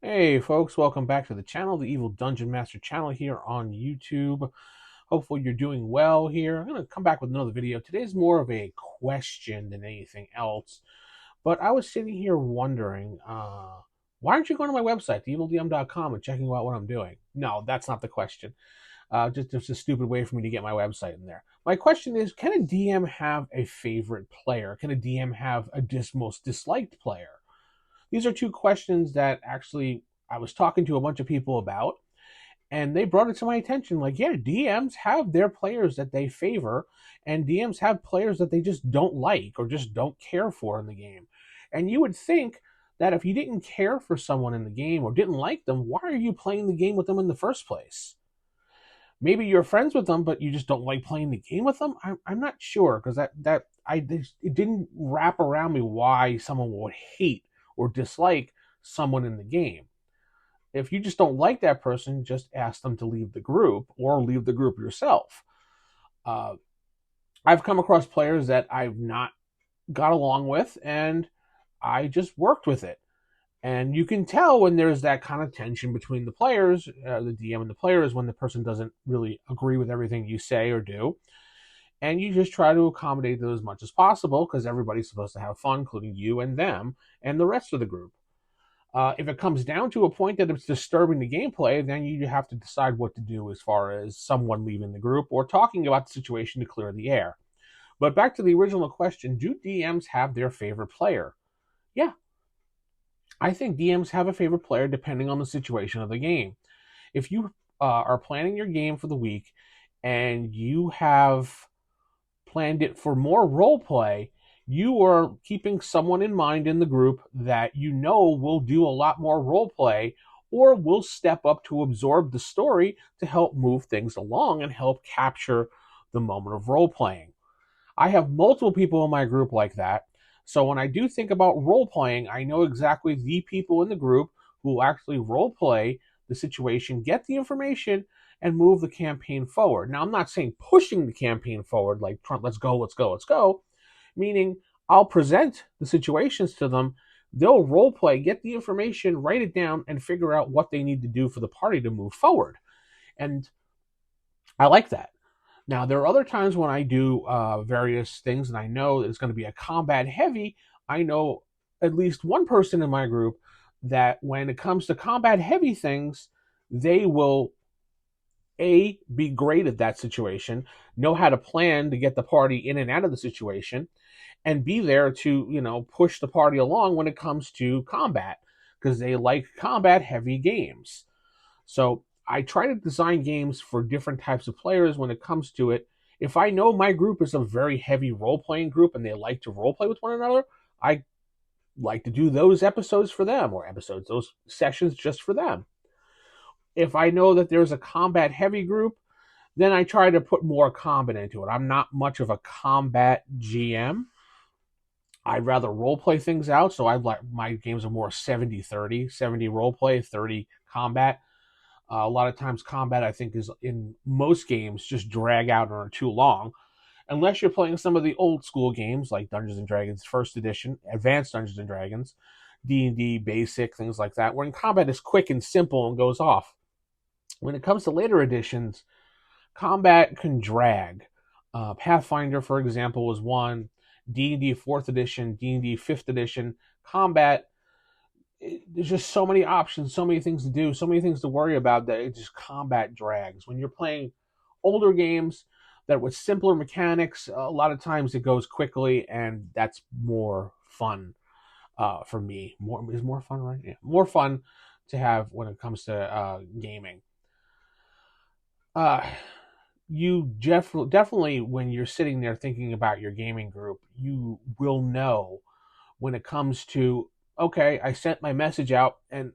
Hey folks, welcome back to the channel, the Evil Dungeon Master channel here on YouTube. Hopefully you're doing well here. I'm going to come back with another video. Today's more of a question than anything else. But I was sitting here wondering, why aren't you going to my website, theevildm.com, and checking out what I'm doing? No, that's not the question. Just a stupid way for me to get my website in there. My question is, can a DM have a favorite player? Can a DM have a most disliked player? These are two questions that actually I was talking to a bunch of people about, and they brought it to my attention. Like, yeah, DMs have their players that they favor, and DMs have players that they just don't like or just don't care for in the game. And you would think that if you didn't care for someone in the game or didn't like them, why are you playing the game with them in the first place? Maybe you're friends with them, but you just don't like playing the game with them. I'm not sure because it didn't wrap around me why someone would hate or dislike someone in the game. If you just don't like that person, just ask them to leave the group or leave the group yourself. Uh, I've come across players that I've not got along with, and I just worked with it. And you can tell when there's that kind of tension between the players, the DM and the players, when the person doesn't really agree with everything you say or do. And you just try to accommodate them as much as possible because everybody's supposed to have fun, including you and them and the rest of the group. If it comes down to a point that it's disturbing the gameplay, then you have to decide what to do as far as someone leaving the group or talking about the situation to clear the air. But back to the original question, do DMs have their favorite player? Yeah, I think DMs have a favorite player depending on the situation of the game. If you are planning your game for the week and you have planned it for more role play, you are keeping someone in mind in the group that you know will do a lot more role play or will step up to absorb the story to help move things along and help capture the moment of role playing. I have multiple people in my group like that. So when I do think about role playing, I know exactly the people in the group who will actually role play the situation, get the information, and move the campaign forward. Now, I'm not saying pushing the campaign forward like Trump, let's go, let's go, let's go, meaning I'll present the situations to them. They'll role play, get the information, write it down, and figure out what they need to do for the party to move forward. And I like that. Now, there are other times when I do various things and I know that it's going to be a combat heavy. I know at least one person in my group that when it comes to combat heavy things, they will be great at that situation, know how to plan to get the party in and out of the situation, and be there to, push the party along when it comes to combat because they like combat heavy games. So I try to design games for different types of players when it comes to it. If I know my group is a very heavy role playing group and they like to role play with one another, I like to do those episodes for them, or those sessions just for them. If I know that there's a combat heavy group, then I try to put more combat into it. I'm not much of a combat GM. I'd rather role play things out. So I like my games are more 70-30, 70 role play, 30 combat. A lot of times combat, I think, is in most games just drag out or are too long. Unless you're playing some of the old school games like Dungeons and Dragons First Edition, Advanced Dungeons and Dragons, D&D Basic, things like that, where combat is quick and simple and goes off. When it comes to later editions, combat can drag. Pathfinder, for example, was one. D&D 4th Edition, D&D 5th Edition, combat, there's just so many options, so many things to do, so many things to worry about that it just combat drags. When you're playing older games that with simpler mechanics, a lot of times it goes quickly, and that's more fun for me. More fun, right? Yeah, more fun to have when it comes to gaming. Uh, you definitely, when you're sitting there thinking about your gaming group, you will know when it comes to, okay, I sent my message out, and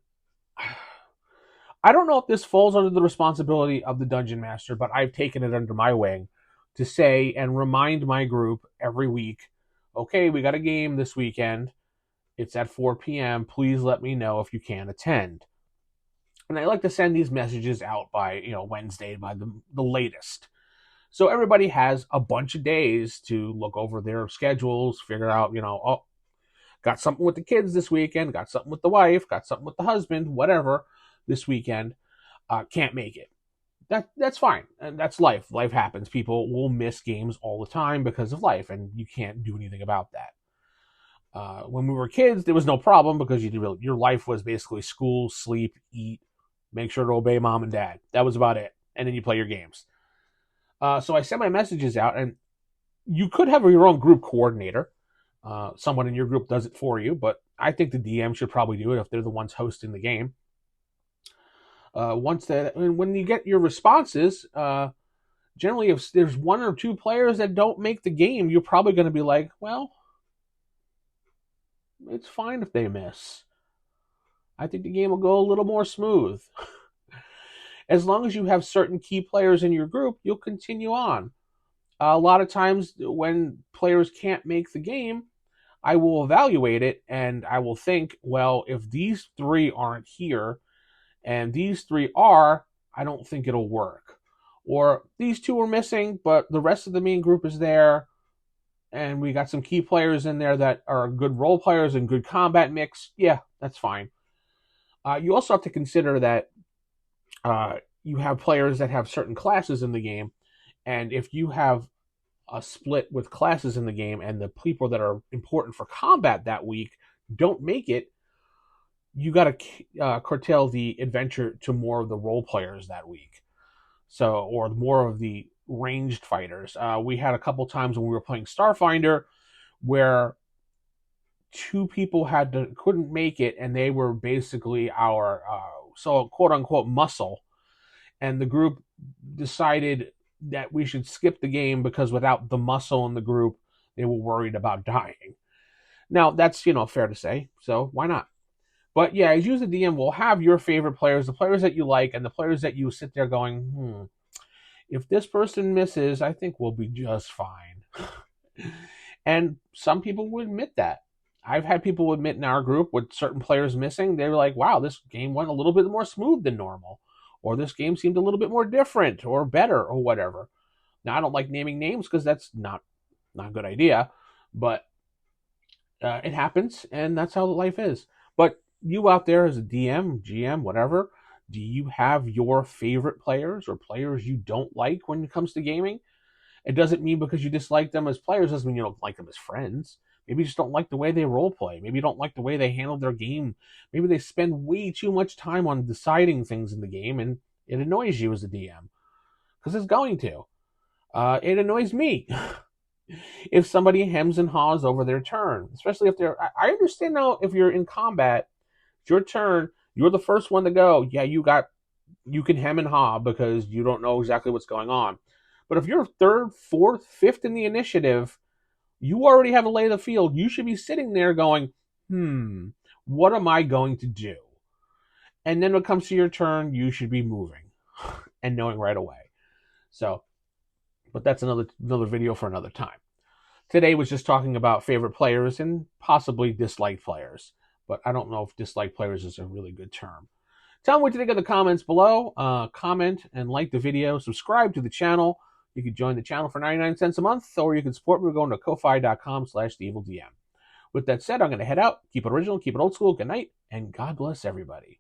I don't know if this falls under the responsibility of the Dungeon Master, but I've taken it under my wing to say and remind my group every week, okay, we got a game this weekend. It's at 4 p.m. Please let me know if you can attend. And I like to send these messages out by, Wednesday, by the latest. So everybody has a bunch of days to look over their schedules, figure out, got something with the kids this weekend, got something with the wife, got something with the husband, whatever, this weekend, can't make it. That's fine. And that's life. Life happens. People will miss games all the time because of life, and you can't do anything about that. When we were kids, there was no problem because your life was basically school, sleep, eat, make sure to obey mom and dad. That was about it. And then you play your games. So I sent my messages out, and you could have your own group coordinator. Someone in your group does it for you, but I think the DM should probably do it if they're the ones hosting the game. When you get your responses, generally if there's one or two players that don't make the game, you're probably going to be like, well, it's fine if they miss. I think the game will go a little more smooth. As long as you have certain key players in your group, you'll continue on. A lot of times when players can't make the game, I will evaluate it and I will think, well, if these three aren't here and these three are, I don't think it'll work. Or these two are missing, but the rest of the main group is there, and we got some key players in there that are good role players and good combat mix. Yeah, that's fine. You also have to consider that you have players that have certain classes in the game, and if you have a split with classes in the game and the people that are important for combat that week don't make it, you got to curtail the adventure to more of the role players that week. So, or more of the ranged fighters. We had a couple times when we were playing Starfinder where two people couldn't make it, and they were basically our so quote unquote muscle, and the group decided that we should skip the game because without the muscle in the group, they were worried about dying. Now that's fair to say, so why not? But yeah, as you as a DM will have your favorite players, the players that you like, and the players that you sit there going, if this person misses, I think we'll be just fine. And some people would admit that. I've had people admit in our group with certain players missing, they were like, wow, this game went a little bit more smooth than normal. Or this game seemed a little bit more different or better or whatever. Now, I don't like naming names because that's not a good idea. But it happens, and that's how life is. But you out there as a DM, GM, whatever, do you have your favorite players or players you don't like when it comes to gaming? It doesn't mean because you dislike them as players doesn't mean you don't like them as friends. Maybe you just don't like the way they role play. Maybe you don't like the way they handle their game. Maybe they spend way too much time on deciding things in the game, and it annoys you as a DM. Because it's going to. It annoys me. If somebody hems and haws over their turn. Especially if they're... I understand now if you're in combat, it's your turn, you're the first one to go. Yeah, you can hem and haw because you don't know exactly what's going on. But if you're third, fourth, fifth in the initiative, you already have a lay of the field. You should be sitting there going, what am I going to do? And then when it comes to your turn, you should be moving and knowing right away. So, but that's another video for another time. Today was just talking about favorite players and possibly disliked players. But I don't know if disliked players is a really good term. Tell me what you think in the comments below. Comment and like the video. Subscribe to the channel. You can join the channel for 99 cents a month, or you can support me by going to ko-fi.com/theevildm. With that said, I'm going to head out. Keep it original, keep it old school. Good night, and God bless everybody.